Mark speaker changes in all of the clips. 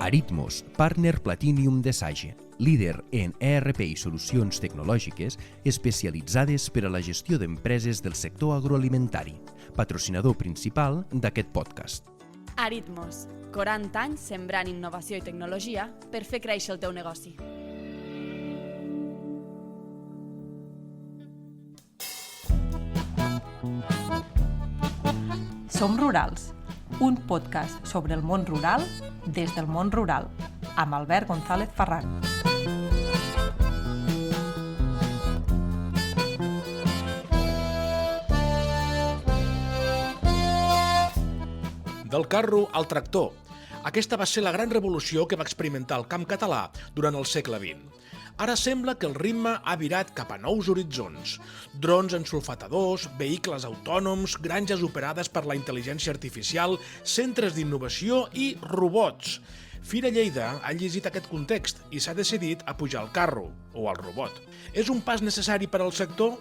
Speaker 1: Aritmos, partner Platinum de Sage, líder en ERP i solucions tecnològiques especialitzades per a la gestió d'empreses del sector agroalimentari, patrocinador principal d'aquest podcast.
Speaker 2: Aritmos, 40 anys sembrant innovació i tecnologia per fer créixer el teu negoci.
Speaker 3: Som Rurals, un podcast sobre el món rural des del món rural, amb Albert González Farran.
Speaker 4: Del carro al tractor. Aquesta va ser la gran revolució que va experimentar el camp català durant el segle XX. Ara sembla que el ritme ha virat cap a nous horitzons. Drons ensulfatadors, vehicles autònoms, granges operades per la intel·ligència artificial, centres d'innovació i robots. Fira Lleida ha llegit aquest context i s'ha decidit a pujar al carro, o al robot. És un pas necessari per al sector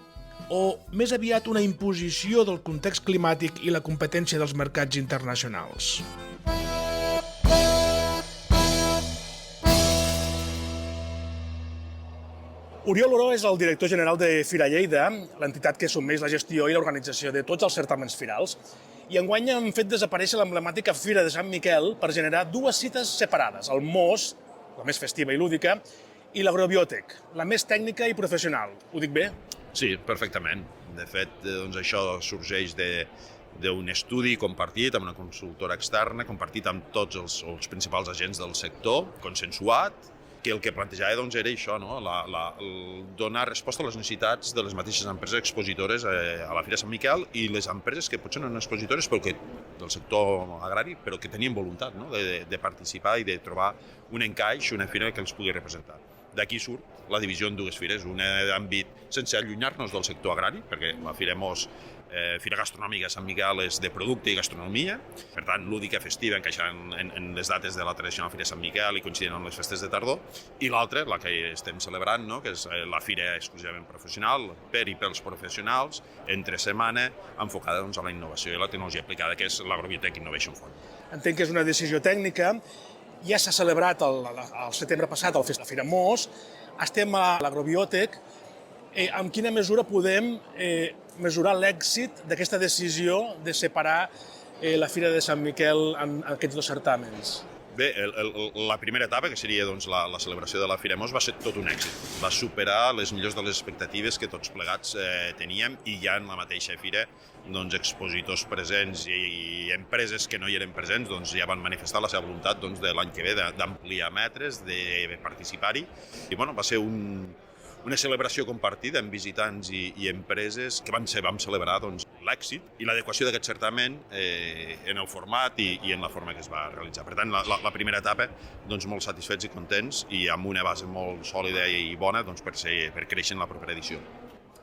Speaker 4: o més aviat una imposició del context climàtic i la competència dels mercats internacionals? Oriol Oró és el director general de Fira Lleida, l'entitat que assumeix la gestió i l'organització de tots els certàmens firals, i enguany han fet desaparèixer l'emblemàtica Fira de Sant Miquel per generar dues cites separades, el MOS, la més festiva i lúdica, i l'Agrobiòtec, la més tècnica i professional. Ho dic bé?
Speaker 5: Sí, perfectament. De fet, doncs això sorgeix d'un estudi compartit amb una consultora externa, compartit amb tots els principals agents del sector, consensuat, que el que plantejava doncs, era això, no? Donar resposta a les necessitats de les mateixes empreses expositores a la Fira Sant Miquel i les empreses que potser no eren expositores del sector agrari, però que tenien voluntat, no? de participar i de trobar un encaix, una fira que els pugui representar. D'aquí surt la divisió en dues fires, una d'àmbit sense allunyar-nos del sector agrari, perquè la Fira MOS, Fira Gastronòmica Sant Miquel, és de producte i gastronomia, per tant, lúdica, festiva, encaixant en les dates de la tradicional Fira Sant Miquel i coincidint amb les festes de tardor, i l'altra, la que estem celebrant, no? Que és la Fira exclusivament professional, per i pels professionals, entre setmana, enfocada doncs, a la innovació i la tecnologia aplicada, que és l'Agrobiòtec Innovation Fund.
Speaker 4: Entenc que és una decisió tècnica. Ja s'ha celebrat el setembre passat la Fira MOS, estem a l'Agrobiòtec. En quina mesura podem mesurar l'èxit d'aquesta decisió de separar la Fira de Sant Miquel en aquests dos certàmens?
Speaker 5: Bé, la primera etapa, que seria doncs, la celebració de la Fira MOS, va ser tot un èxit. Va superar les millors de les expectatives que tots plegats teníem, i ja en la mateixa fira doncs, expositors presents i empreses que no hi eren presents doncs, ja van manifestar la seva voluntat doncs, de l'any que ve d'ampliar metres, de participar-hi. I bueno, va ser una celebració compartida amb visitants i empreses que vam celebrar doncs, l'èxit i l'adequació d'aquest certamen en el format i en la forma que es va realitzar. Per tant, la primera etapa, doncs, molt satisfets i contents i amb una base molt sòlida i bona doncs, per créixer en la propera edició.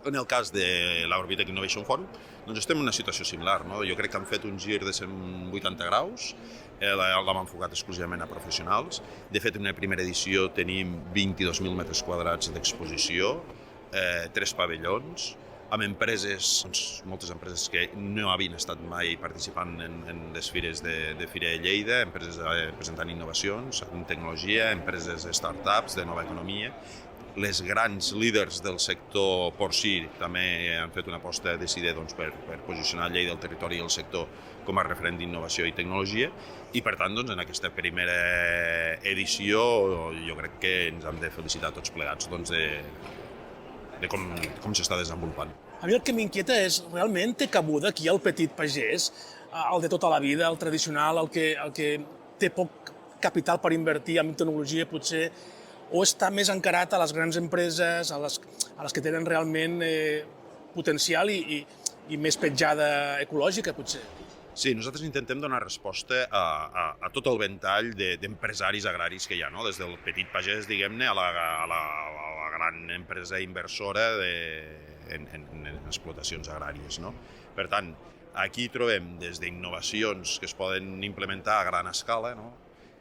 Speaker 5: En el cas de l'Agrobiòtec Innovation Forum, doncs estem en una situació similar, no? Jo crec que han fet un gir de 180 graus, l'hem enfocat exclusivament a professionals. De fet, en una primera edició tenim 22.000 metres quadrats d'exposició, 3 pavellons, amb empreses, doncs, moltes empreses que no havien estat mai participant en les fires de Fira de Lleida, empreses presentant innovacions en tecnologia, empreses de startups, de nova economia. Les grans líders del sector porcí també han fet una aposta decidida doncs, per posicionar Lleida, el territori i el sector com a referent d'innovació i tecnologia, i per tant doncs, en aquesta primera edició jo crec que ens hem de felicitar tots plegats doncs, de com s'està desenvolupant.
Speaker 4: A mi el que m'inquieta és, realment té cabuda aquí el petit pagès, el de tota la vida, el tradicional, el que té poc capital per invertir en tecnologia potser, o està més encarat a les grans empreses, a les que tenen realment potencial i més petjada ecològica, potser?
Speaker 5: Sí, nosaltres intentem donar resposta a tot el ventall d'empresaris agraris que hi ha, no? Des del petit pagès, diguem-ne, a la gran empresa inversora en explotacions agràries, no? Per tant, aquí trobem des d'innovacions que es poden implementar a gran escala, no?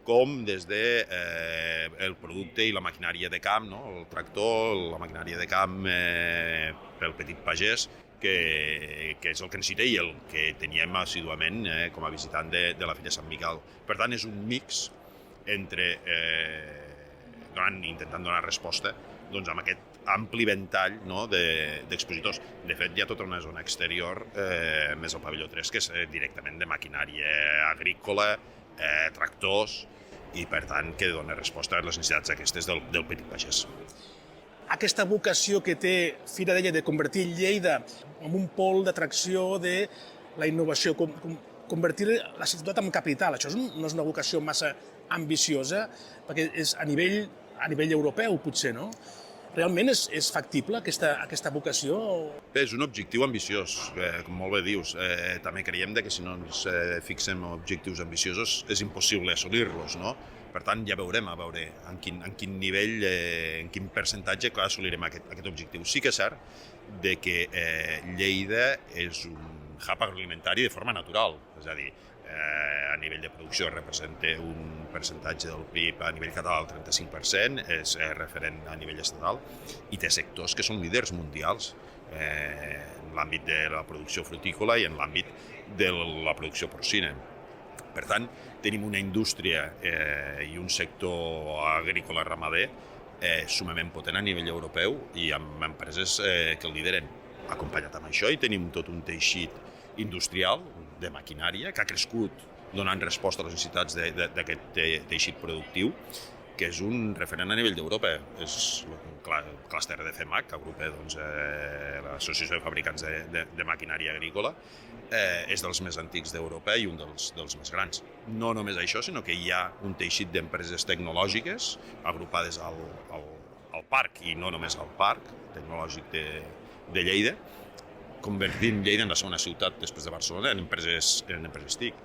Speaker 5: Com des del producte i la maquinària de camp, no? El tractor, la maquinària de camp pel petit pagès, que és el que necessita i el que teníem assíduament com a visitant de la Fira Sant Miquel. Per tant, és un mix intentant donar resposta doncs, amb aquest ampli ventall, no, d'expositors. De fet, hi ha tota una zona exterior, més al pavelló 3, que és directament de maquinària agrícola, tractors, i per tant que dona resposta a les necessitats aquestes del petit pagès.
Speaker 4: Aquesta vocació que té Fira de Lleida de convertir Lleida en un pol d'atracció de la innovació, convertir la ciutat en capital, això no és una vocació massa ambiciosa, perquè és a nivell europeu, potser, no? Realment és factible aquesta vocació?
Speaker 5: Bé, és un objectiu ambiciós, com molt bé dius. També creiem que si no ens fixem objectius ambiciosos és impossible assolir-los, no? Per tant, ja veurem en quin nivell, en quin percentatge assolirem aquest objectiu. Sí que és cert que Lleida és un hub agroalimentari de forma natural, és a dir, a nivell de producció representa un percentatge del PIB a nivell català del 35%, és referent a nivell estatal, i té sectors que són líders mundials en l'àmbit de la producció frutícola i en l'àmbit de la producció porcina. Per tant, tenim una indústria i un sector agrícola-ramader sumament potent a nivell europeu i amb empreses que el lideren. Acompanyat amb això, i tenim tot un teixit industrial de maquinària que ha crescut donant resposta a les necessitats d'aquest teixit productiu, que és un referent a nivell d'Europa. És el clúster de CEMAC, que agrupa l'Associació de Fabricants de Maquinària Agrícola, és dels més antics d'Europa i un dels més grans. No només això, sinó que hi ha un teixit d'empreses tecnològiques agrupades al parc, i no només al parc tecnològic de Lleida, convertint Lleida en la segona ciutat després de Barcelona en empreses TIC.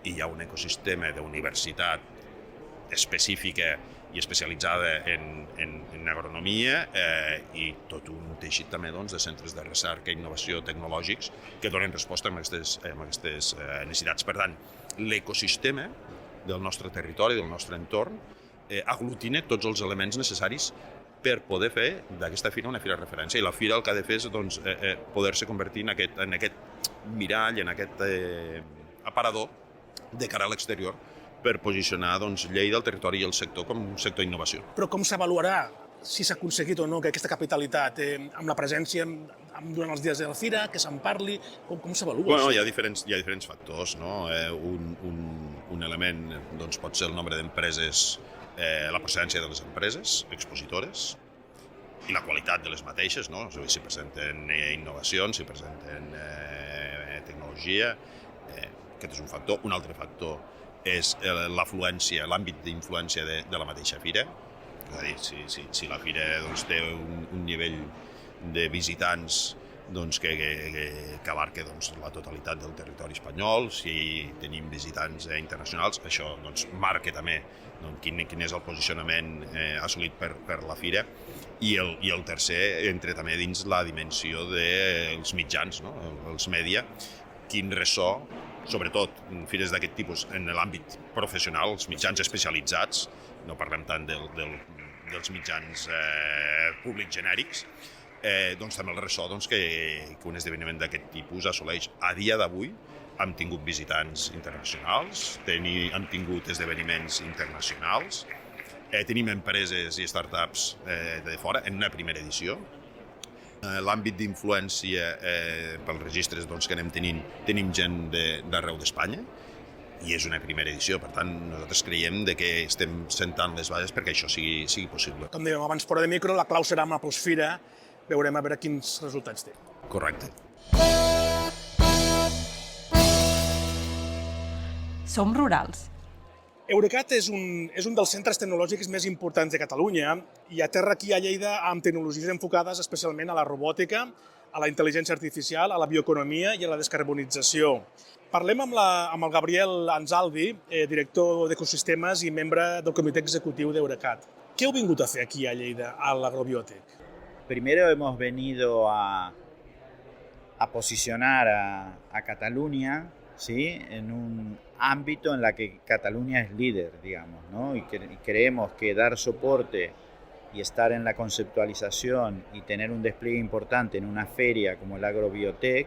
Speaker 5: I hi ha un ecosistema d'universitat específica i especialitzada en agronomia i tot un teixit també de centres de recerca i innovació tecnològics que donen resposta a aquestes necessitats. Per tant, l'ecosistema del nostre territori, del nostre entorn, aglutina tots els elements necessaris per poder fer d'aquesta fira una fira de referència. I la fira el que ha de fer és poder-se convertir en aquest mirall, en aquest aparador de cara a l'exterior per posicionar Lleida, el territori i el sector com un sector d'innovació.
Speaker 4: Però com s'avaluarà si s'ha aconseguit o no que aquesta capitalitat, amb la presència durant els dies de la fira, que se'n parli, com s'avalua?
Speaker 5: Bueno, hi ha diferents factors, no? Un element pot ser el nombre d'empreses, la procedència de les empreses expositores i la qualitat de les mateixes, no? Si presenten innovacions, si presenten tecnologia, aquest és un factor. Un altre factor és l'afluència, l'àmbit d'influència de la mateixa fira. És a dir, si la fira té un nivell de visitants que abarca la totalitat del territori espanyol, si tenim visitants internacionals, això marca també quin és el posicionament assolit per la fira. I el tercer entra també dins la dimensió dels mitjans, els mèdia, quin ressò, sobretot en fires d'aquest tipus, en l'àmbit professional, els mitjans especialitzats, no parlem tant dels mitjans públics genèrics, també el ressò que un esdeveniment d'aquest tipus assoleix. A dia d'avui hem tingut visitants internacionals, hem tingut esdeveniments internacionals, tenim empreses i startups de fora en una primera edició. L'àmbit d'influència pels registres que anem tenint, tenim gent d'arreu d'Espanya i és una primera edició. Per tant, nosaltres creiem que estem sentant les bases perquè això sigui possible.
Speaker 4: Com dèiem abans fora de micro, la clau serà amb la Postfira. Veurem a veure quins resultats té.
Speaker 5: Correcte.
Speaker 3: Som rurals.
Speaker 4: Eurecat és un dels centres tecnològics més importants de Catalunya i aterra aquí a Lleida amb tecnologies enfocades especialment a la robòtica, a la intel·ligència artificial, a la bioeconomia i a la descarbonització. Parlem amb el Gabriel Anzaldi, director d'Ecosistemes i membre del comitè executiu d'Eurecat. Què heu vingut a fer aquí a Lleida, a l'Agrobiotec?
Speaker 6: Primero hemos venido a posicionar a Cataluña, ¿sí?, en un ámbito en la que Cataluña es líder, digamos, ¿no? Y creemos que dar soporte y estar en la conceptualización y tener un despliegue importante en una feria como el Agrobiotec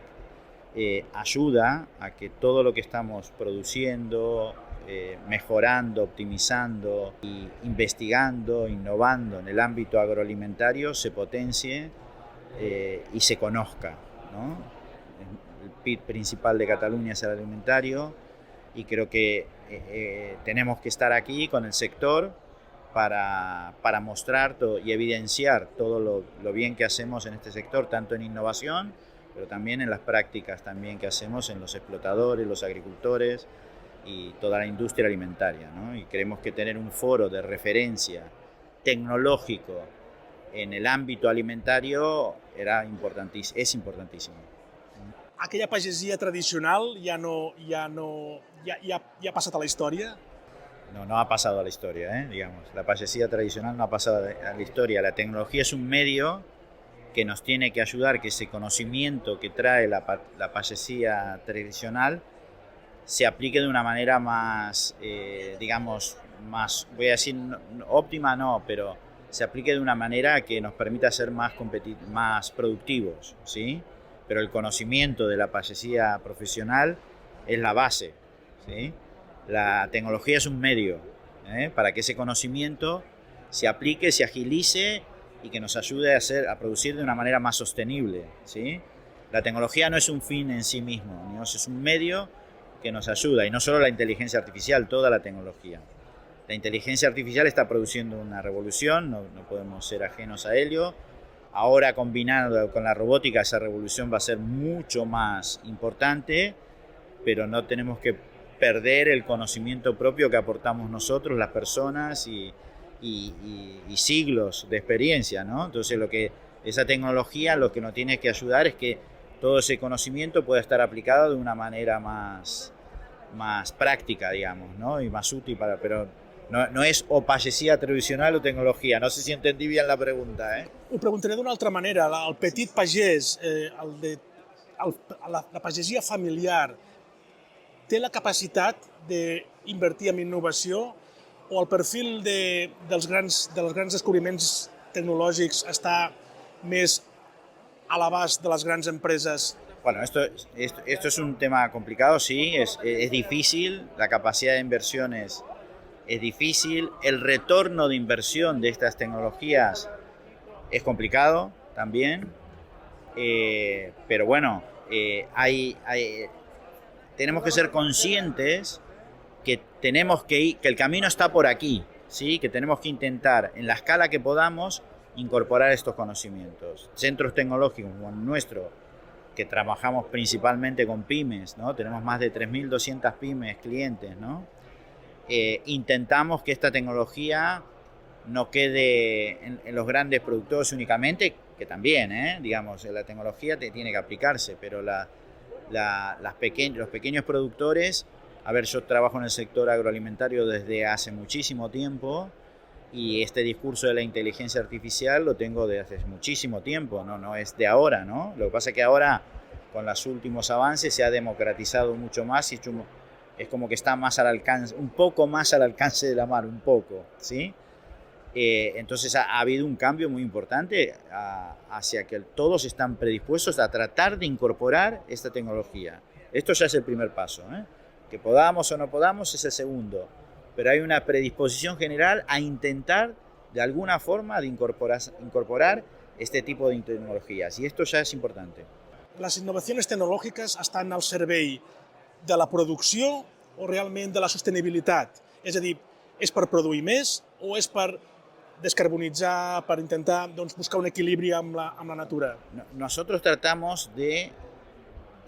Speaker 6: ayuda a que todo lo que estamos produciendo, mejorando, optimizando y investigando, innovando en el ámbito agroalimentario se potencie y se conozca, ¿no? El PIB principal de Cataluña es el alimentario y creo que tenemos que estar aquí con el sector para mostrar y evidenciar todo lo bien que hacemos en este sector, tanto en innovación, pero también en las prácticas también que hacemos en los explotadores, los agricultores y toda la industria alimentaria, ¿no? Y creemos que tener un foro de referencia tecnológico en el ámbito alimentario es importantísimo.
Speaker 4: Aquella pagesia tradicional ja ha passat a la història?
Speaker 6: No ha pasado a la historia, digamos. La pagesia tradicional no ha pasado a la historia. La tecnología es un medio que nos tiene que ayudar, que ese conocimiento que trae la pagesia tradicional se aplique de una manera más, digamos, más, voy a decir, óptima no, pero se aplique de una manera que nos permita ser más productivos, ¿sí? Pero el conocimiento de la pagesia profesional es la base, ¿sí? La tecnología es un medio para que ese conocimiento se aplique, se agilice y que nos ayude a producir de una manera más sostenible, ¿sí? La tecnología no es un fin en sí mismo, ¿no? Es un medio que nos ayuda, y no solo la inteligencia artificial, toda la tecnología. La inteligencia artificial está produciendo una revolución, no podemos ser ajenos a ello. Ahora, combinado con la robótica, esa revolución va a ser mucho más importante, pero no tenemos que perder el conocimiento propio que aportamos nosotros, las personas, y siglos de experiencia, ¿no? Entonces, esa tecnología lo que nos tiene que ayudar es que todo ese conocimiento pueda estar aplicado de una manera más práctica, digamos, ¿no? Y más útil pero no és o pagesia tradicional o tecnologia. No sé si entendí bien la pregunta,
Speaker 4: Ho preguntaré d'una altra manera. El petit pagès, la pagesia familiar, té la capacitat d'invertir en innovació o el perfil dels grans descobriments tecnològics està més a l'abast de les grans empreses?
Speaker 6: Bueno, esto es un tema complicado, sí, es difícil, la capacidad de inversiones es difícil, el retorno de inversión de estas tecnologías es complicado también, pero bueno, tenemos que ser conscientes que que el camino está por aquí, ¿sí? Que tenemos que intentar, en la escala que podamos, incorporar estos conocimientos. Centros tecnológicos como el nuestro, que trabajamos principalmente con pymes, ¿no? Tenemos más de 3.200 pymes clientes, ¿no? Intentamos que esta tecnología no quede en los grandes productores únicamente, que también, digamos, la tecnología tiene que aplicarse, pero los pequeños productores, a ver, yo trabajo en el sector agroalimentario desde hace muchísimo tiempo y este discurso de la inteligencia artificial lo tengo desde hace muchísimo tiempo, no es de ahora, ¿no? Lo que pasa es que ahora, con los últimos avances, se ha democratizado mucho más y es como que está más al alcance, un poco más al alcance de la mano, un poco, ¿sí? Entonces ha habido un cambio muy importante hacia que todos están predispuestos a tratar de incorporar esta tecnología. Esto ya es el primer paso, que podamos o no podamos es el segundo, pero hay una predisposición general a intentar de alguna forma de incorporar este tipo de tecnologías, y esto ya es importante.
Speaker 4: Les innovacions tecnològiques estan al servei de la producció o realment de la sostenibilitat? És a dir, és per produir més o és per descarbonitzar, per intentar buscar un equilibri amb la natura?
Speaker 6: Nosotros tratamos de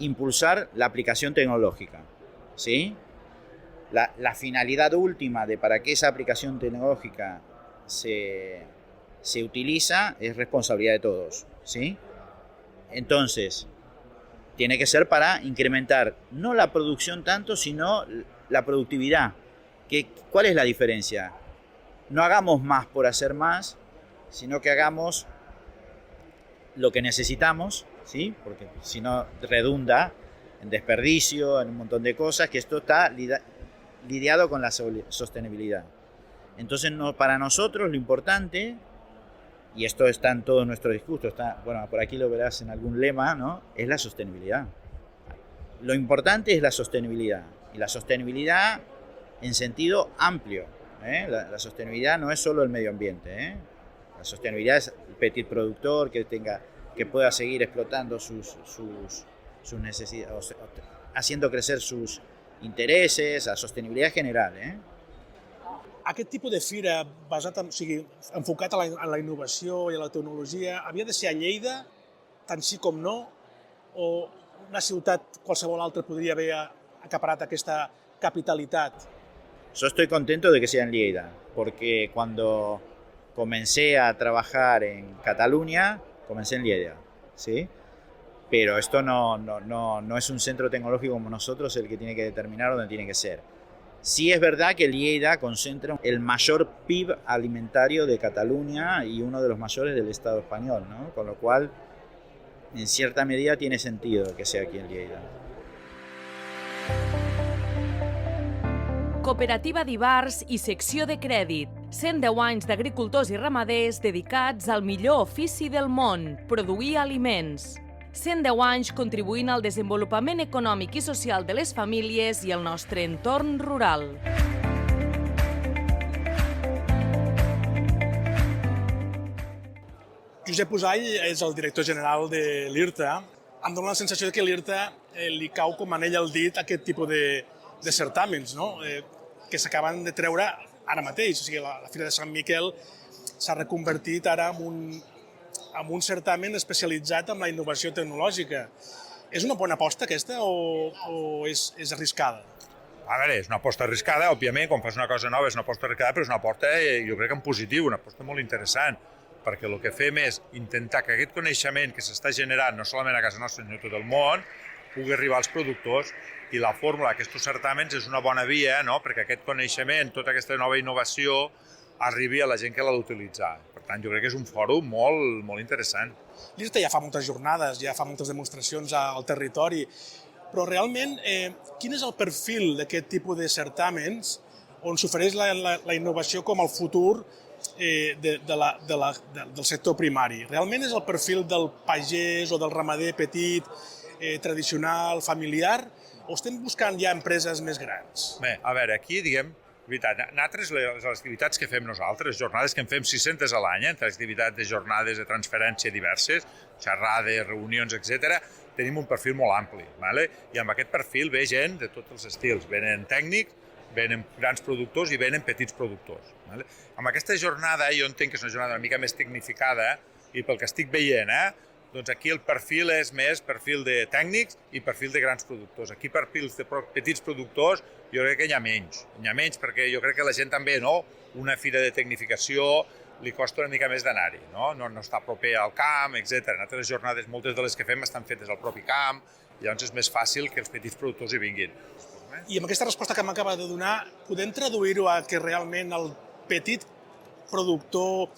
Speaker 6: impulsar la aplicación tecnológica, ¿sí? La finalidad última de para qué esa aplicación tecnológica se utiliza es responsabilidad de todos, ¿sí? Entonces, tiene que ser para incrementar no la producción tanto, sino la productividad. ¿Cuál es la diferencia? No hagamos más por hacer más, sino que hagamos lo que necesitamos, ¿sí? Porque si no redunda en desperdicio, en un montón de cosas, que esto está lidiado con la sostenibilidad. Entonces, para nosotros lo importante, y esto está en todo nuestro discurso, bueno, por aquí lo verás en algún lema, ¿no? Es la sostenibilidad. Lo importante es la sostenibilidad. Y la sostenibilidad en sentido amplio. La sostenibilidad no es solo el medio ambiente. La sostenibilidad es el petit productor que pueda seguir explotando sus necesidades, haciendo crecer sus intereses, la sostenibilidad general.
Speaker 4: Aquest tipus de fira enfocat a la innovació i a la tecnologia havia de ser a Lleida, tant sí com no, o una ciutat qualsevol altra podria haver acaparat aquesta capitalitat?
Speaker 6: Yo estoy contento de que sea en Lleida, porque cuando comencé a trabajar en Cataluña, comencé en Lleida, ¿sí? Pero esto no es un centro tecnológico como nosotros el que tiene que determinar dónde tiene que ser. Sí es verdad que Lleida concentra el mayor PIB alimentario de Cataluña y uno de los mayores del Estado español, ¿no? Con lo cual, en cierta medida, tiene sentido que sea aquí en Lleida.
Speaker 2: Cooperativa d'Ivars i secció de crèdit. 110 anys d'agricultors i ramaders dedicats al millor ofici del món, produir aliments. 110 anys contribuint al desenvolupament econòmic i social de les famílies i el nostre entorn rural.
Speaker 4: Josep Pusall és el director general de l'IRTA. Em dóna la sensació que a l'IRTA li cau com anell al dit aquest tipus de certàmens, no? Que s'acaben de treure ara mateix. O sigui, la Fira de Sant Miquel s'ha reconvertit ara en un certamen especialitzat en la innovació tecnològica. És una bona aposta aquesta o és arriscada?
Speaker 7: A veure, és una aposta arriscada, òbviament, quan fas una cosa nova és una aposta arriscada, però és una aposta, jo crec que en positiu, una aposta molt interessant, perquè el que fem és intentar que aquest coneixement que s'està generant, no solament a casa nostra, sinó a tot el món, pugui arribar als productors, i la fórmula d'aquests certàmens és una bona via, no?, perquè aquest coneixement, tota aquesta nova innovació, arribi a la gent que l'ha d'utilitzar. Per tant, jo crec que és un fòrum molt interessant.
Speaker 4: L'IRTA ja fa moltes jornades, ja fa moltes demostracions al territori, però realment, quin és el perfil d'aquest tipus de certàmens on s'ofereix la innovació com el futur del sector primari? Realment és el perfil del pagès o del ramader petit, tradicional, familiar, o estem buscant ja empreses més grans?
Speaker 7: Bé, a veure, aquí, diguem, veritat, nosaltres les activitats que fem nosaltres, jornades que en fem 600 a l'any, entre activitats de jornades de transferència diverses, xerrades, reunions, etc., tenim un perfil molt ampli, i amb aquest perfil ve gent de tots els estils, venen tècnics, venen grans productors i venen petits productors. Amb aquesta jornada, jo entenc que és una jornada una mica més tecnificada, i pel que estic veient, doncs aquí el perfil és més perfil de tècnics i perfil de grans productors. Aquí perfils de petits productors jo crec que hi ha menys. Hi ha menys perquè jo crec que la gent també, una fira de tecnificació li costa una mica més d'anar-hi, no està proper al camp, etc. En altres jornades, moltes de les que fem estan fetes al propi camp, llavors és més fàcil que els petits productors hi vinguin.
Speaker 4: I amb aquesta resposta que m'acaba de donar, podem traduir-ho a que realment el petit productor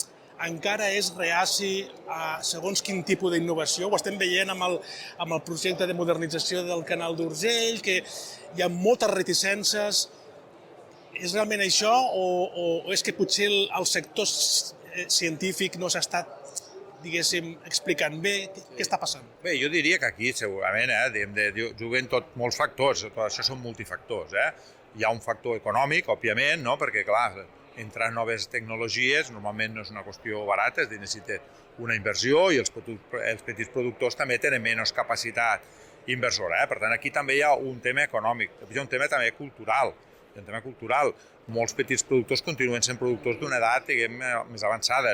Speaker 4: encara és reaci a segons quin tipus d'innovació? Ho estem veient amb el projecte de modernització del canal d'Urgell, que hi ha moltes reticències. És realment això o és que potser el sector científic no s'ha estat, diguéssim, explicant bé? Què està passant?
Speaker 7: Bé, jo diria que aquí segurament juguen molts factors, tot això són multifactors. Hi ha un factor econòmic, òbviament, perquè, clar, entrar en noves tecnologies normalment no és una qüestió barata, és a dir, necessita una inversió i els petits productors també tenen menys capacitat inversora. Per tant, aquí també hi ha un tema econòmic, hi ha un tema també cultural. Molts petits productors continuen sent productors d'una edat, diguem, més avançada,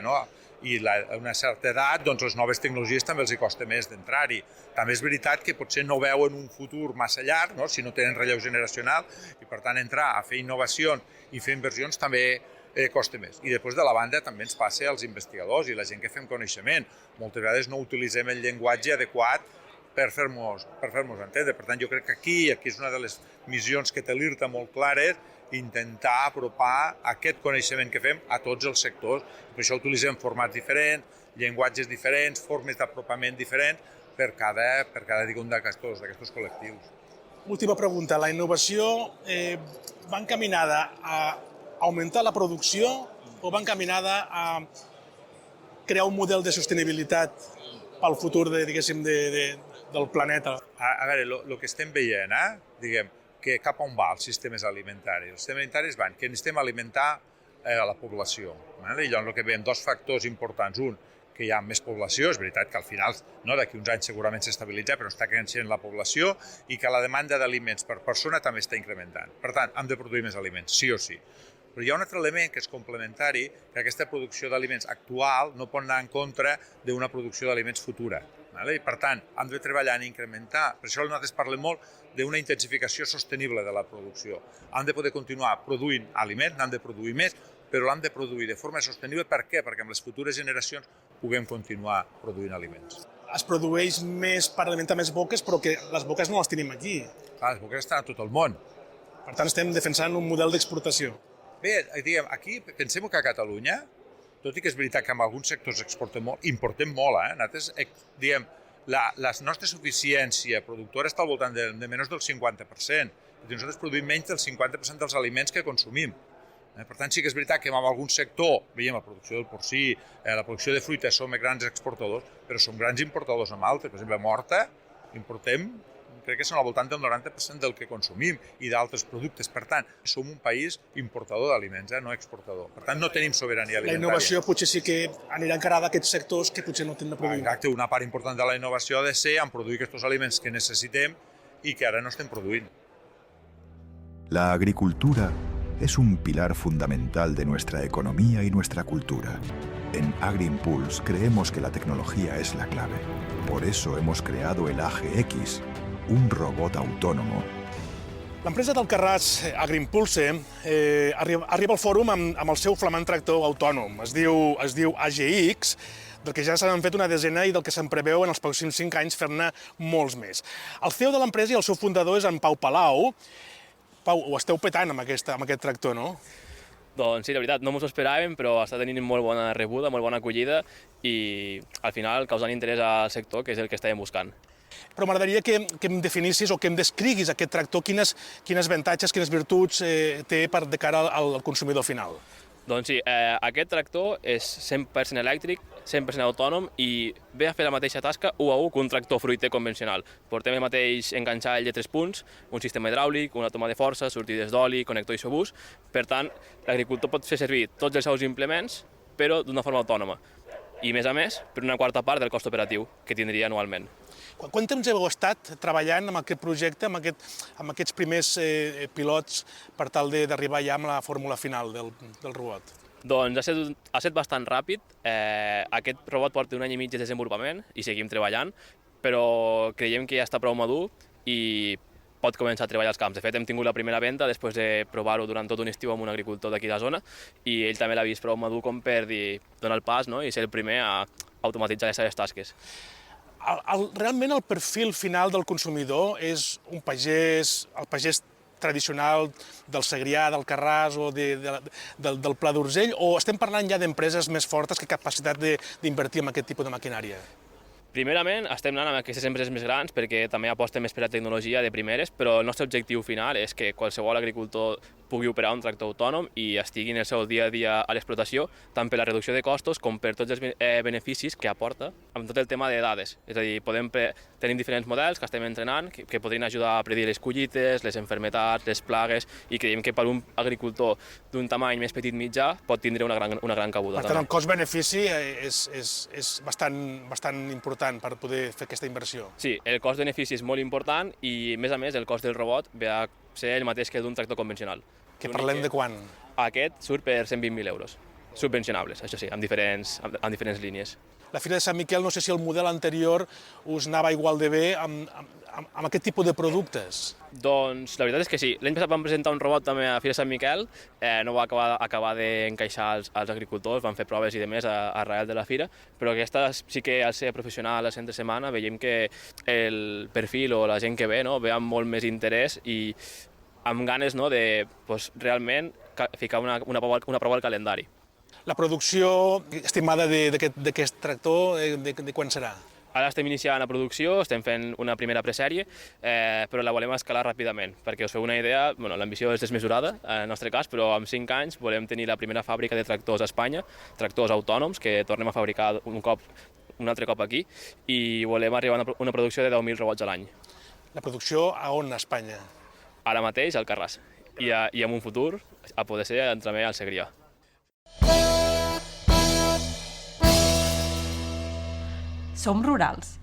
Speaker 7: i a una certa edat, doncs les noves tecnologies també els costa més d'entrar-hi. També és veritat que potser no veuen un futur massa llarg, si no tenen relleu generacional, i per tant entrar a fer innovacions i fer inversions també costa més. I després de la banda també ens passa als investigadors i la gent que fem coneixement. Moltes vegades no utilitzem el llenguatge adequat per fer-nos entendre. Per tant, jo crec que aquí és una de les missions que té l'IRTA molt clares, intentar apropar aquest coneixement que fem a tots els sectors. Per això utilitzem formats diferents, llenguatges diferents, formes d'apropament diferents per cada un d'aquests col·lectius.
Speaker 4: Última pregunta. La innovació va encaminada a augmentar la producció o va encaminada a crear un model de sostenibilitat pel futur, diguéssim, del planeta?
Speaker 7: A veure, el que estem veient, diguem, que cap a on va els sistemes alimentaris. Els sistemes alimentaris van que necessitem alimentar la població. I llavors el que veiem, dos factors importants. Un, que hi ha més població, és veritat que al final, d'aquí uns anys segurament s'estabilitza, però està creixent la població i que la demanda d'aliments per persona també està incrementant. Per tant, hem de produir més aliments, sí o sí. Però hi ha un altre element que és complementari, que aquesta producció d'aliments actual no pot anar en contra d'una producció d'aliments futura. I per tant, hem de treballar en incrementar, per això nosaltres parlem molt d'una intensificació sostenible de la producció. Hem de poder continuar produint aliments, n'hem de produir més, però l'hem de produir de forma sostenible. Per què? Perquè amb les futures generacions puguem continuar produint aliments.
Speaker 4: Es produeix més per alimentar més boques, però que les boques no les tenim aquí.
Speaker 7: Clar, les boques estan a tot el món.
Speaker 4: Per tant, estem defensant un model d'exportació.
Speaker 7: Bé, diguem, aquí pensem que a Catalunya, tot i que és veritat que en alguns sectors exportem molt, importem molt, Nosaltres, diguem, la nostra suficiència productora està al voltant de menys del 50%. Nosaltres produïm menys del 50% dels aliments que consumim. Per tant, sí que és veritat que en algun sector, veiem la producció del porcí, la producció de fruita, som grans exportadors, però som grans importadors amb altres. Per exemple, a Horta importem, crec que són al voltant del 90% del que consumim i d'altres productes. Per tant, som un país importador d'aliments, no exportador. Per tant, no tenim sobirania alimentària.
Speaker 4: La innovació potser sí que anirà encarada a aquests sectors que potser no tenen de produir.
Speaker 7: Exacte, una part important de la innovació ha de ser en produir aquests aliments que necessitem i que ara no estem produint.
Speaker 8: La agricultura es un pilar fundamental de nuestra economía y nuestra cultura. En AgriImpulse creemos que la tecnología es la clave. Por eso hemos creado el AGX, un robot autónomo.
Speaker 4: L'empresa d'Alcarràs, AgriImpulse, arriba al fòrum amb el seu flamant tractor autònom. Es diu AGX, del que ja se n'han fet una desena i del que se'n preveu en els pròxims 5 anys fer-ne molts més. El CEO de l'empresa i el seu fundador és en Pau Palau. Pau, ho esteu petant amb aquest tractor, no?
Speaker 9: Doncs sí, la veritat, no ens ho esperàvem, però està tenint molt bona rebuda, molt bona acollida i al final causant interès al sector, que és el que estàvem buscant.
Speaker 4: Però m'agradaria que em definissis o que em descriguis aquest tractor, quines avantatges, quines virtuts té de cara al consumidor final.
Speaker 9: Doncs sí, aquest tractor és 100% elèctric, 100% autònom i ve a fer la mateixa tasca 1 a 1 que un tractor fruiter convencional. Portem el mateix enganxall de 3 punts, un sistema hidràulic, una toma de força, sortides d'oli, connector isobús. Per tant, l'agricultor pot fer servir tots els seus implements, però d'una forma autònoma. I, a més, per una quarta part del cost operatiu que tindria anualment.
Speaker 4: Quant temps heu estat treballant amb aquest projecte, amb aquests primers pilots per tal d'arribar ja amb la fórmula final del robot?
Speaker 9: Doncs ha estat bastant ràpid. Aquest robot porta 1 any i mig de desenvolupament i seguim treballant, però creiem que ja està prou madur i pot començar a treballar als camps. De fet, hem tingut la primera venda després de provar-ho durant tot un estiu amb un agricultor d'aquí de la zona i ell també l'ha vist prou madur com per donar el pas i ser el primer a automatitzar les seves tasques.
Speaker 4: Realment el perfil final del consumidor és el pagès tradicional del Segrià, del Carràs o del Pla d'Urgell, o estem parlant ja d'empreses més fortes que capacitat d'invertir en aquest tipus de maquinària?
Speaker 9: Primerament, estem anant amb aquestes empreses més grans perquè també aposten més per la tecnologia de primeres, però el nostre objectiu final és que qualsevol agricultor pugui operar un tractor autònom i estigui en el seu dia a dia a l'explotació, tant per la reducció de costos com per tots els beneficis que aporta amb tot el tema de dades. És a dir, tenim diferents models que estem entrenant que podrien ajudar a predir les collites, les malalties, les plagues, i creiem que per un agricultor d'un tamany més petit mitjà pot tindre una gran cabuda.
Speaker 4: Per tant, el cost-benefici és bastant important per poder fer aquesta inversió.
Speaker 9: Sí, el cost-benefici és molt important i, a més, el cost del robot ve a ser el mateix que d'un tractor convencional.
Speaker 4: Que parlem de quan?
Speaker 9: Aquest surt per 120.000 euros, subvencionables, això sí, amb diferents línies.
Speaker 4: La Fira de Sant Miquel, no sé si el model anterior us anava igual de bé amb aquest tipus de productes.
Speaker 9: Doncs la veritat és que sí. L'any passat vam presentar un robot també a la Fira de Sant Miquel, no va acabar d'encaixar als agricultors, van fer proves i demés arrel de la fira, però aquesta sí que al ser professional a centre de setmana veiem que el perfil o la gent que ve ve amb molt més interès i amb ganes de realment ficar una prova al calendari.
Speaker 4: La producció estimada d'aquest tractor, de quan serà?
Speaker 9: Ara estem iniciant la producció, estem fent una primera presèrie, però la volem escalar ràpidament. Perquè us feu una idea, l'ambició és desmesurada, en el nostre cas, però en 5 anys volem tenir la primera fàbrica de tractors a Espanya, tractors autònoms, que tornem a fabricar un altre cop aquí, i volem arribar a una producció de 10.000 robots a l'any.
Speaker 4: La producció a on, a Espanya?
Speaker 9: ara mateix al Carràs i en un futur a poder ser entremer al Segrià.
Speaker 3: Som rurals.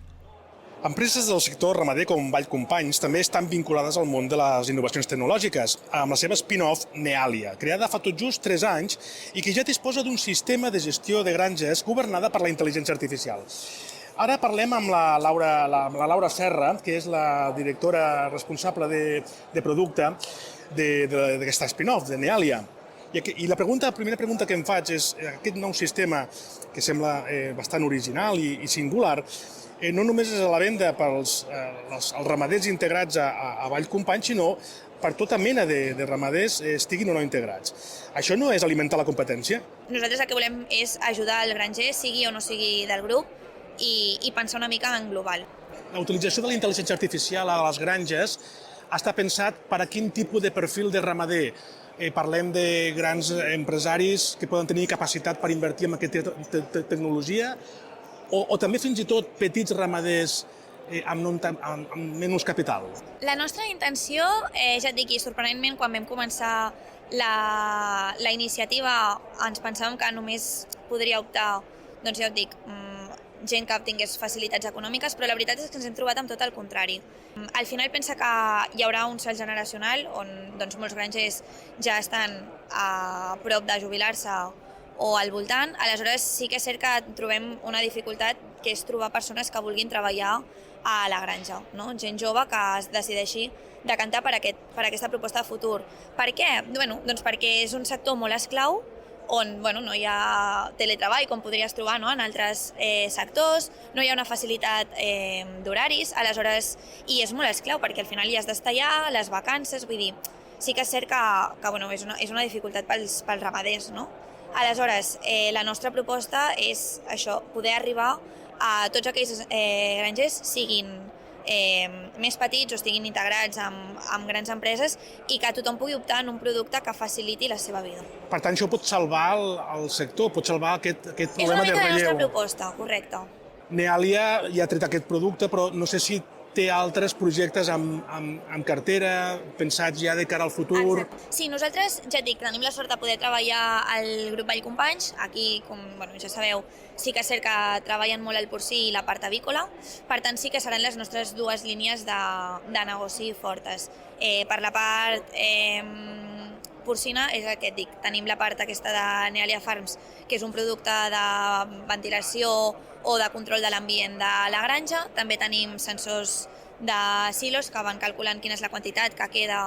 Speaker 4: Empreses del sector ramader com Vallcompanys també estan vinculades al món de les innovacions tecnològiques, amb la seva spin-off Nealia, creada fa tot just 3 anys i que ja disposa d'un sistema de gestió de granges governada per la intel·ligència artificial. Ara parlem amb la Laura Serra, que és la directora responsable de producte d'aquesta spin-off, de Nealia. I la primera pregunta que em faig és, aquest nou sistema, que sembla bastant original i singular, no només és a la venda pels ramaders integrats a Vallcompanys, sinó per tota mena de ramaders estiguin o no integrats. Això no és alimentar la competència?
Speaker 10: Nosaltres el que volem és ajudar el granger, sigui o no sigui del grup, i pensar una mica en global.
Speaker 4: La utilització de la intel·ligència artificial a les granges està pensat per a quin tipus de perfil de ramader. Parlem de grans empresaris que poden tenir capacitat per invertir en aquesta tecnologia o també fins i tot petits ramaders amb menys capital.
Speaker 10: La nostra intenció, ja et dic, i sorprenentment quan vam començar la iniciativa ens pensàvem que només podria optar, doncs ja et dic, gent que tingués facilitats econòmiques, però la veritat és que ens hem trobat amb tot el contrari. Al final pensa que hi haurà un salt generacional on doncs, molts grangers ja estan a prop de jubilar-se o al voltant, aleshores sí que és cert que trobem una dificultat que és trobar persones que vulguin treballar a la granja, no? Gent jove que es decideixi decantar per aquesta proposta de futur. Per què? Doncs perquè és un sector molt esclau on no hi ha teletreball, com podries trobar en altres sectors, no hi ha una facilitat d'horaris, aleshores, i és molt esclau, perquè al final hi has d'estar allà, les vacances, vull dir, sí que és cert que és una dificultat pels ramaders, no? Aleshores, la nostra proposta és això, poder arribar a tots aquells grangers, siguin més petits o estiguin integrats amb grans empreses i que tothom pugui optar en un producte que faciliti la seva vida.
Speaker 4: Per tant, això pot salvar el sector, pot salvar aquest problema de relleu.
Speaker 10: És una mica la nostra proposta, correcte.
Speaker 4: Nealia ja ha tret aquest producte, però no sé si té altres projectes en cartera, pensats ja de cara al futur.
Speaker 10: Exacte. Sí, nosaltres, ja et dic, tenim la sort de poder treballar al grup Vallcompanys. Aquí, com ja sabeu, sí que és cert que treballen molt el porcí i la part avícola, per tant sí que seran les nostres dues línies de negoci fortes. Per la part porcina, és el que et dic, tenim la part aquesta de Nealia Farms, que és un producte de ventilació o de control de l'ambient de la granja. També tenim sensors de silos que van calculant quina és la quantitat que queda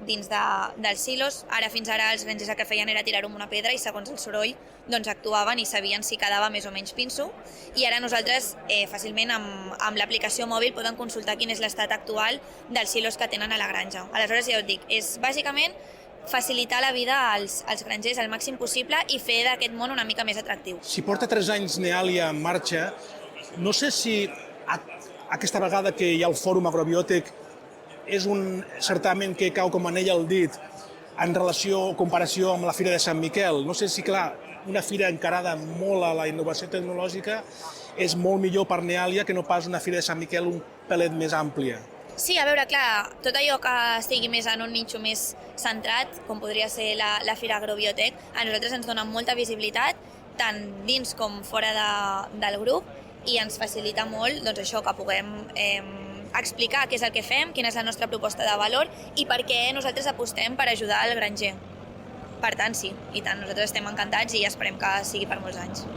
Speaker 10: dins dels silos. Fins ara els grangers el que feien era tirar-ho amb una pedra i segons el soroll doncs actuaven i sabien si quedava més o menys pinso. I ara nosaltres fàcilment amb l'aplicació mòbil poden consultar quin és l'estat actual dels silos que tenen a la granja. Aleshores ja us dic, és bàsicament facilitar la vida als grangers al màxim possible i fer d'aquest món una mica més atractiu.
Speaker 4: Si porta 3 anys Nealia en marxa, no sé si aquesta vegada que hi ha el Fòrum Agrobiòtic és un certamen que cau com anell al dit en relació o comparació amb la Fira de Sant Miquel. No sé si, clar, una fira encarada molt a la innovació tecnològica és molt millor per Nealia que no pas una Fira de Sant Miquel un pelet més àmplia.
Speaker 10: Sí, a veure, clar, tot allò que estigui més en un nicho més centrat, com podria ser la Fira Agrobiòtic, a nosaltres ens dona molta visibilitat, tant dins com fora del grup, i ens facilita molt doncs, això que puguem explicar què és el que fem, quina és la nostra proposta de valor i per què nosaltres apostem per ajudar el granger. Per tant, sí, i tant, nosaltres estem encantats i esperem que sigui per molts anys.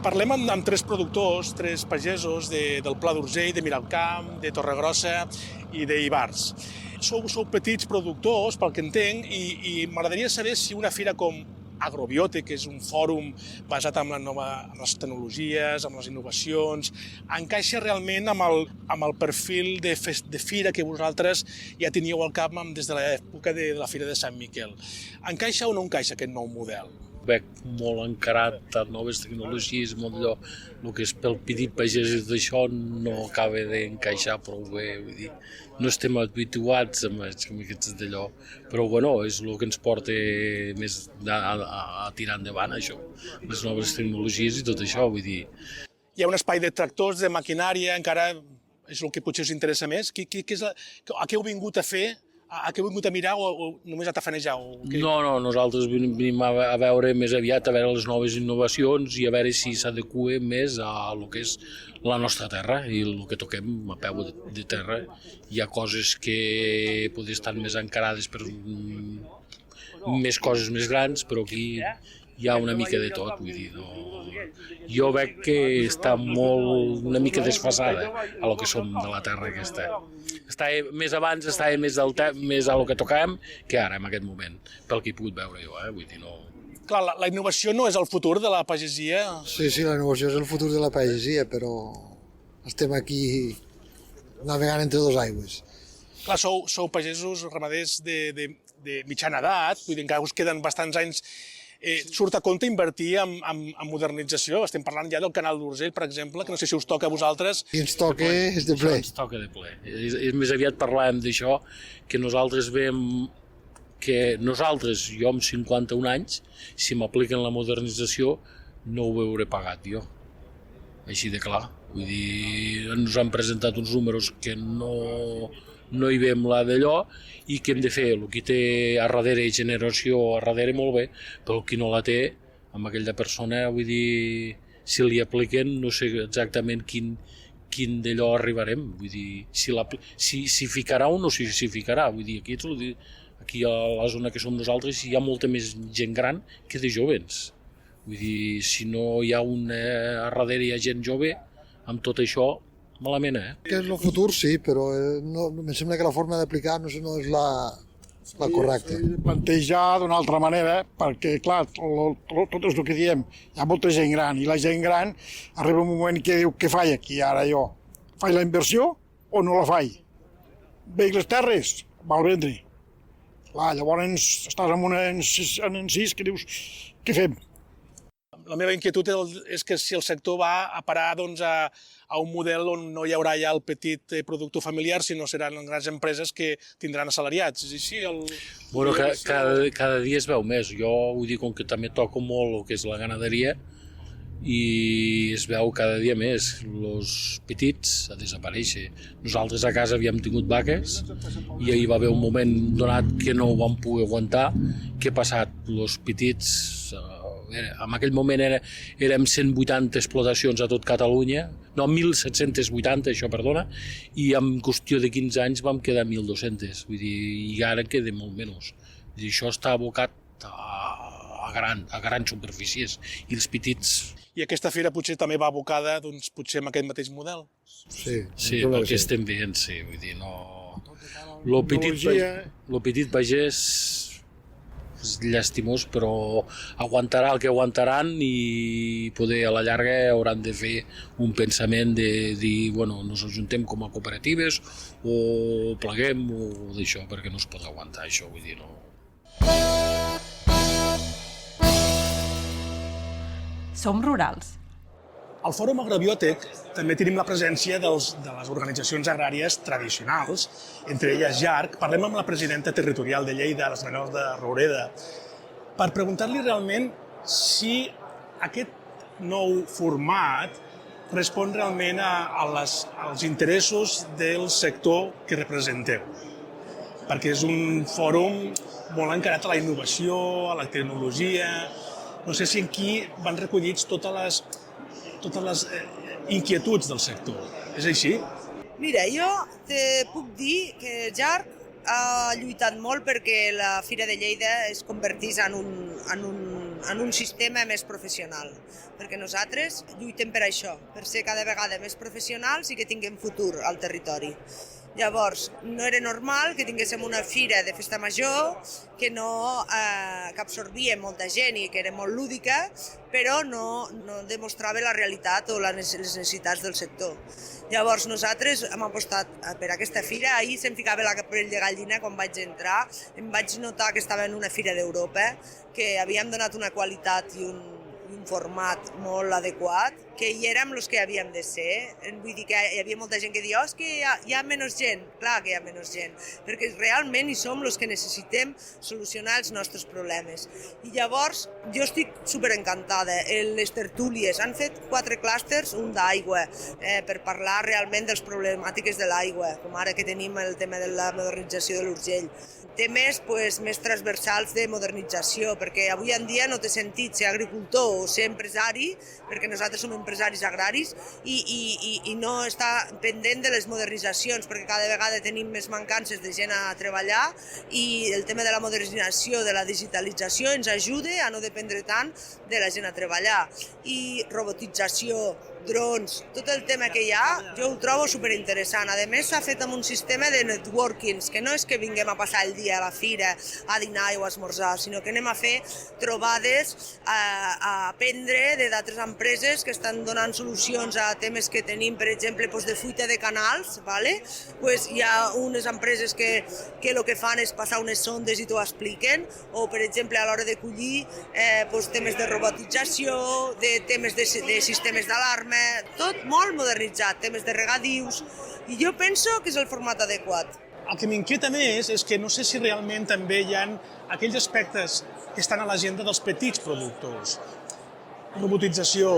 Speaker 4: Parlem amb 3 productors, 3 pagesos del Pla d'Urgell, de Miralcamp, de Torregrossa i d'Ivars. Sou petits productors, pel que entenc, i m'agradaria saber si una fira com Agrobiòtic, que és un fòrum basat en les tecnologies, en les innovacions, encaixa realment amb el perfil de fira que vosaltres ja teníeu al cap des de l'època de la Fira de Sant Miquel. Encaixa o no encaixa aquest nou model?
Speaker 11: veig molt encarat a noves tecnologies, molt allò, el que és pel petit pagès i tot això no acaba d'encaixar prou bé, vull dir, no estem habituats amb aquests d'allò, però bueno, és el que ens porta més a tirar endavant, això, les noves tecnologies i tot això, vull dir.
Speaker 4: Hi ha un espai de tractors, de maquinària, encara és el que potser us interessa més. A què heu vingut a fer? A què heu vingut a mirar o només a tafanejar?
Speaker 11: No, nosaltres venim a veure més aviat, a veure les noves innovacions i a veure si s'adequa més a el que és la nostra terra i el que toquem a peu de terra. Hi ha coses que poden estar més encarades per més coses més grans, però aquí hi ha una mica de tot, vull dir, jo veig que està una mica desfasada a lo que som de la terra aquesta. Més abans estava més a lo que tocàvem que ara, en aquest moment, pel que he pogut veure jo, vull dir, no...
Speaker 4: Clar, la innovació no és el futur de la pagesia?
Speaker 12: Sí, la innovació és el futur de la pagesia, però estem aquí navegant entre dos aigües.
Speaker 4: Clar, sou pagesos, ramaders de mitjana edat, vull dir, encara us queden bastants anys. Surt a compte invertir en modernització? Estem parlant ja del canal d'Urgell, per exemple, que no sé si us toca a vosaltres.
Speaker 12: Si ens toca, és de ple.
Speaker 11: Ens toca de ple. Més aviat parlàvem d'això, que nosaltres veiem que nosaltres, jo amb 51 anys, si m'apliquen la modernització, no ho hauré pagat jo. Així de clar. Vull dir, ens han presentat uns números que no hi veiem la d'allò i què hem de fer? El que té a darrere generació a darrere molt bé, però el qui no la té, amb aquella persona, vull dir, si li apliquen, no sé exactament quin d'allò arribarem, vull dir, si ficarà o no si ficarà, vull dir, aquí a la zona que som nosaltres hi ha molta més gent gran que de jovens, vull dir, si no hi ha a darrere hi ha gent jove, amb tot això, malament,
Speaker 12: Que és el futur, sí, però em sembla que la forma d'aplicar no és la correcta.
Speaker 13: Plantejar d'una altra manera, perquè, clar, tot és el que diem, hi ha molta gent gran, i la gent gran arriba un moment que diu, què faig aquí ara jo? Faig la inversió o no la faig? Veig les terres, val vendre. Clar, llavors estàs en un encís que dius, què fem?
Speaker 4: La meva inquietud és que si el sector va a parar a un model on no hi haurà ja el petit productor familiar, sinó seran grans empreses que tindran assalariats. És així?
Speaker 11: Bueno, cada dia es veu més. Jo ho dic, com que també toco molt el que és la ganaderia, i es veu cada dia més. Els petits a desaparèixer. Nosaltres a casa havíem tingut vaques i ahir va haver un moment donat que no ho vam poder aguantar. Què ha passat? Els petits... En aquell moment érem 180 explotacions a tot Catalunya, no, 1.780, això, perdona, i en qüestió de 15 anys vam quedar 1.200, vull dir, i ara queda molt menys. Vull dir, això està abocat a grans superfícies, i els petits...
Speaker 4: I aquesta fira potser també va abocada, doncs, potser amb aquest mateix model?
Speaker 12: Sí,
Speaker 11: el que estem veient, sí, vull dir, no... Lo petit pagès és llastimós, però aguantarà el que aguantaran i poder a la llarga hauran de fer un pensament de dir, bueno, nos ajuntem com a cooperatives o pleguem o d'això, perquè no es pot aguantar això, vull dir, no.
Speaker 3: Som rurals.
Speaker 4: Al Fòrum Agrobiòtec també tenim la presència de les organitzacions agràries tradicionals, entre elles JARC. Parlem amb la presidenta territorial de Lleida, la senyora de Roureda, per preguntar-li realment si aquest nou format respon realment als interessos del sector que representeu. Perquè és un fòrum molt encarat a la innovació, a la tecnologia... No sé si aquí van recollits totes les inquietuds del sector. És així?
Speaker 14: Mira, jo te puc dir que JARC ha lluitat molt perquè la Fira de Lleida es convertís en un sistema més professional. Perquè nosaltres lluitem per això, per ser cada vegada més professionals i que tinguem futur al territori. Llavors, no era normal que tinguéssim una fira de festa major que absorbia molta gent i que era molt lúdica, però no demostrava la realitat o les necessitats del sector. Llavors, nosaltres hem apostat per aquesta fira. Ahir se'm ficava la pell de gallina quan vaig entrar. Em vaig notar que estava en una fira d'Europa, que havíem donat una qualitat i un format molt adequat, que hi érem els que havíem de ser. Vull dir que hi havia molta gent que diu és que hi ha menys gent. Clar que hi ha menys gent, perquè realment hi som els que necessitem solucionar els nostres problemes. I llavors, jo estic superencantada. Les tertúlies han fet 4 clústers, un d'aigua, per parlar realment de les problemàtiques de l'aigua, com ara que tenim el tema de la modernització de l'Urgell. Temes més transversals de modernització, perquè avui en dia no té sentit ser agricultor o ser empresari, perquè nosaltres som empresaris agraris, i no estar pendent de les modernitzacions, perquè cada vegada tenim més mancances de gent a treballar, i el tema de la modernització, de la digitalització, ens ajuda a no dependre tant de la gent a treballar. I robotització, drons, tot el tema que hi ha, jo ho trobo superinteressant. A més, s'ha fet amb un sistema de networkings, que no és que vinguem a passar el dia a la fira, a dinar o a esmorzar, sinó que anem a fer trobades, a aprendre d'altres empreses que estan donant solucions a temes que tenim, per exemple, de fuita de canals. Hi ha unes empreses que el que fan és passar unes sondes i t'ho expliquen, o, per exemple, a l'hora de collir, temes de robotització, de temes de sistemes d'alarma, tot molt modernitzat, temes de regadius, i jo penso que és el format adequat.
Speaker 4: El que m'inquieta més és que no sé si realment també hi ha aquells aspectes que estan a l'agenda dels petits productors. Robotització,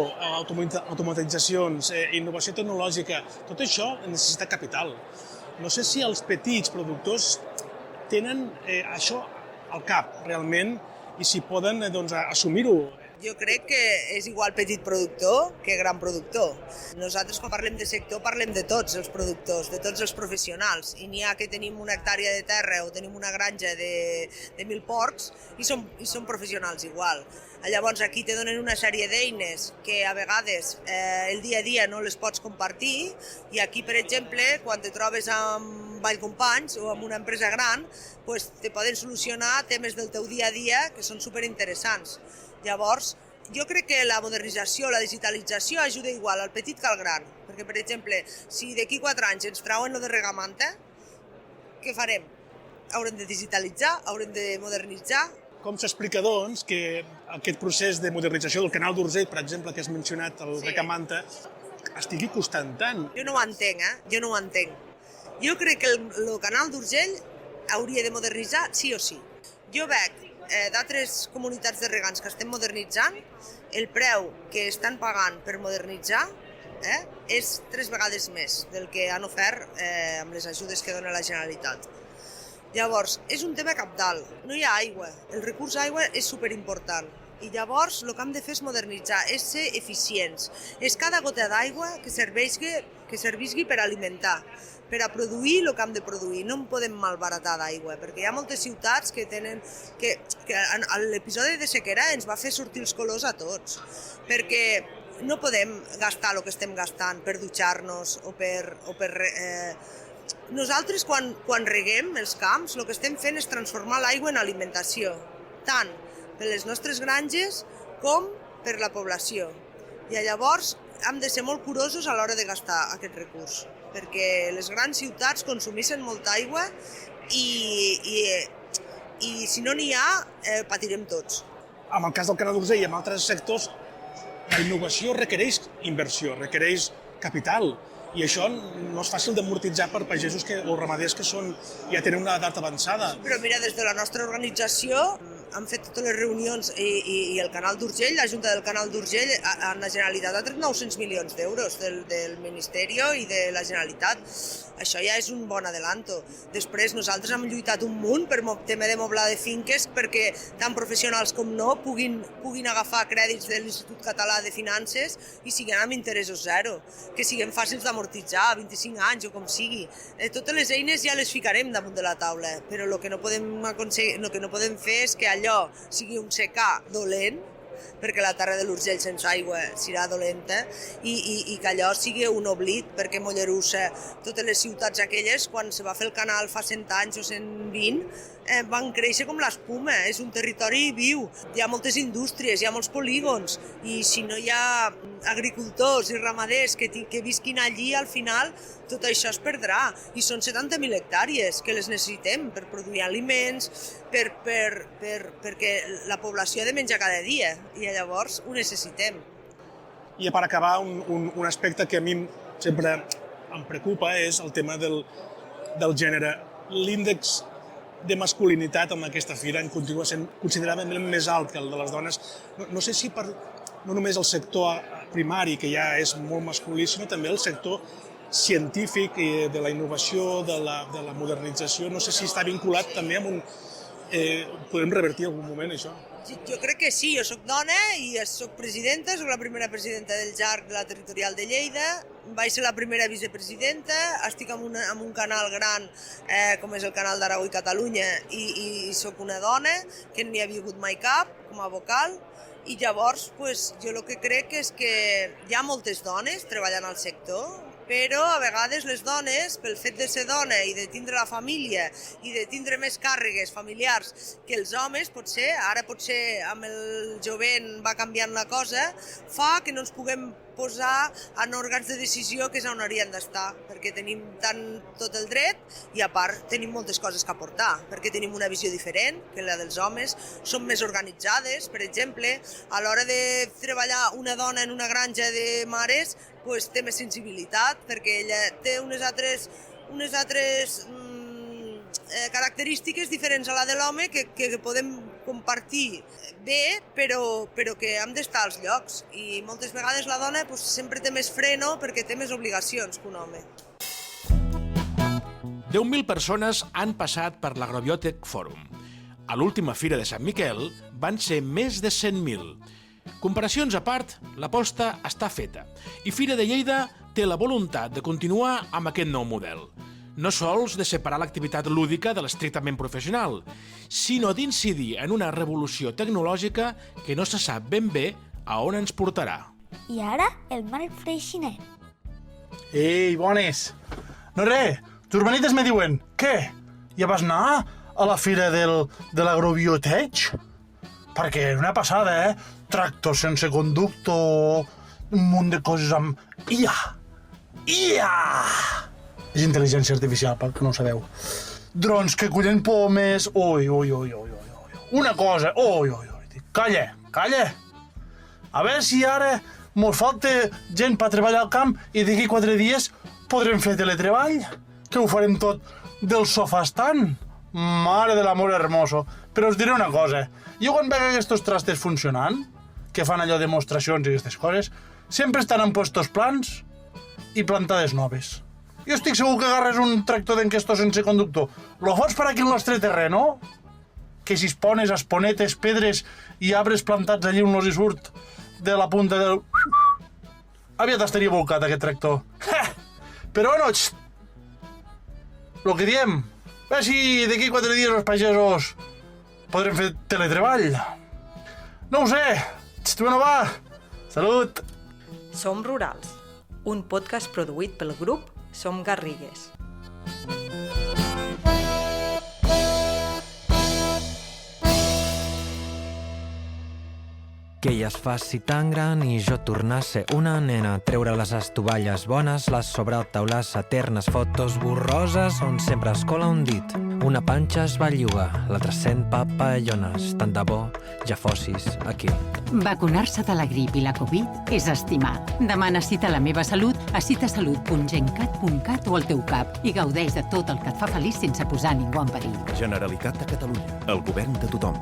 Speaker 4: automatitzacions, innovació tecnològica, tot això necessita capital. No sé si els petits productors tenen això al cap realment i si poden assumir-ho.
Speaker 14: Jo crec que és igual petit productor que gran productor. Nosaltres, quan parlem de sector, parlem de tots els productors, de tots els professionals. I n'hi ha que tenim una hectàrea de terra o tenim una granja de 1.000 porcs i som professionals igual. Llavors, aquí te donen una sèrie d'eines que a vegades el dia a dia no les pots compartir, i aquí, per exemple, quan te trobes amb Vallcompanys o amb una empresa gran, te poden solucionar temes del teu dia a dia que són superinteressants. Llavors, jo crec que la modernització, la digitalització ajuda igual al petit que al gran. Perquè, per exemple, si d'aquí 4 anys ens trauen lo de regamanta, què farem? Haurem de digitalitzar, haurem de modernitzar.
Speaker 4: Com s'explica, doncs, que aquest procés de modernització del canal d'Urgell, per exemple, que has mencionat, el Recamanta, estigui costant tant?
Speaker 14: Jo no ho entenc, Jo no ho entenc. Jo crec que el canal d'Urgell hauria de modernitzar sí o sí. Jo veig d'altres comunitats de regants que estem modernitzant, el preu que estan pagant per modernitzar és 3 vegades més del que han ofert amb les ajudes que dona la Generalitat. Llavors, és un tema cabdal. No hi ha aigua. El recurs aigua és superimportant. I llavors el que hem de fer és modernitzar, és ser eficients. És cada gota d'aigua que servisqui per alimentar, per a produir el que hem de produir. No en podem malbaratar d'aigua, perquè hi ha moltes ciutats que tenen... que l'episodi de sequera ens va fer sortir els colors a tots, perquè no podem gastar el que estem gastant per dutxar-nos o per Nosaltres, quan reguem els camps, el que estem fent és transformar l'aigua en alimentació, tant per les nostres granges com per la població. I llavors hem de ser molt curosos a l'hora de gastar aquest recurs, perquè les grans ciutats consumissin molta aigua i si no n'hi ha, patirem tots.
Speaker 4: En el cas del canal d'Urgell i en altres sectors, la innovació requereix inversió, requereix capital, i això no és fàcil d'amortitzar per pagesos o ramaders que ja tenen una edat avançada.
Speaker 14: Però mira, des de la nostra organització hem fet totes les reunions i el canal d'Urgell, la Junta del Canal d'Urgell, la Generalitat ha tret 900 milions d'euros del Ministeri i de la Generalitat. Això ja és un bon adelanto. Després nosaltres hem lluitat un munt per el tema de moblar de finques perquè tant professionals com no puguin agafar crèdits de l'Institut Català de Finances i siguin amb interessos zero, que siguin fàcils d'amortitzar, 25 anys o com sigui. Totes les eines ja les ficarem damunt de la taula, però el que no podem fer és que allò sigui un secà dolent perquè la terra de l'Urgell sense aigua serà dolenta, i que allò sigui un oblit, perquè Mollerussa, totes les ciutats aquelles, quan se va fer el canal fa 100 anys o 120, van créixer com l'espuma, és un territori viu, hi ha moltes indústries, hi ha molts polígons, i si no hi ha agricultors i ramaders que visquin allí, al final tot això es perdrà, i són 70.000 hectàrees que les necessitem per produir aliments, perquè la població ha de menjar cada dia, i llavors ho necessitem.
Speaker 4: I per acabar, un aspecte que a mi sempre em preocupa és el tema del gènere. L'índex de masculinitat en aquesta fira en continua sent considerablement més alt que el de les dones. No sé si no només el sector primari, que ja és molt masculí, sinó també el sector científic de la innovació, de la modernització. No sé si està vinculat també amb un... Podem revertir en algun moment això?
Speaker 14: Jo crec que sí, jo soc dona i soc presidenta, soc la primera presidenta del JARC de la Territorial de Lleida, vaig ser la primera vicepresidenta, estic en un canal gran com és el canal d'Aragó i Catalunya i soc una dona, que no n'hi havia hagut mai cap com a vocal, i llavors jo el que crec és que hi ha moltes dones treballant al sector, però a vegades les dones, pel fet de ser dona i de tindre la família i de tindre més càrregues familiars que els homes, ara potser amb el jovent va canviant la cosa, fa que no ens puguem posar en òrgans de decisió que és on haurien d'estar, perquè tenim tant tot el dret i a part tenim moltes coses que aportar, perquè tenim una visió diferent que la dels homes, som més organitzades, per exemple, a l'hora de treballar una dona en una granja de mares, té més sensibilitat, perquè ella té unes altres característiques diferents a la de l'home que podem compartir bé, però que hem d'estar als llocs. I moltes vegades la dona sempre té més freno perquè té més obligacions que un home.
Speaker 4: 10.000 persones han passat per l'Agrobiotech Forum. A l'última fira de Sant Miquel van ser més de 100.000. Comparacions a part, l'aposta està feta i Fira de Lleida té la voluntat de continuar amb aquest nou model. No sols de separar l'activitat lúdica de l'estrictament professional, sinó d'incidir en una revolució tecnològica que no se sap ben bé a on ens portarà.
Speaker 15: I ara el Marc Freixiner.
Speaker 16: Ei, bones! No res, tus manites me diuen, què? Ja vas anar a la fira de l'Agrobiotech? Perquè és una passada, Tractors sense conductor, un munt de coses amb IA! IA! És intel·ligència artificial, pel que no ho sabeu. Drons que cullen pomes... Ui. Una cosa... Ui. Calla! A veure si ara mos falta gent per treballar al camp i d'aquí 4 dies podrem fer teletreball? Que ho farem tot del sofà estant? Mare de l'amor hermoso. Però us diré una cosa. Jo quan veig aquests trastes funcionant, que fan allò de demostracions i aquestes coses, sempre estan en puestos plans i plantades noves. Jo estic segur que agarres un tractor d'enquestos sense conductor, lo fots per aquí al nostre terreno, que si es pones esponetes, pedres i arbres plantats allí on los hi surt de la punta del... Aviat estaria volcat aquest tractor. Però bueno, lo que diem, a veure si d'aquí 4 dies els pagesos podrem fer teletreball. No ho sé. Bueno, va. Salut.
Speaker 3: Som Rurals, un podcast produït pel grup Som Garrigues.
Speaker 17: Que ella es faci tan gran i jo tornar a ser una nena, treure les estovalles bones, les sobretaules eternes, fotos borroses on sempre es cola un dit. Una panxa es belluga, l'altra sent papallones, tant de bo ja fossis aquí.
Speaker 18: Vacunar-se de la grip i la Covid és estimar. Demana cita a La Meva Salut a citasalut.gencat.cat o al teu CAP i gaudeix de tot el que et fa feliç sense posar ningú en perill.
Speaker 8: Generalitat de Catalunya. El govern de tothom.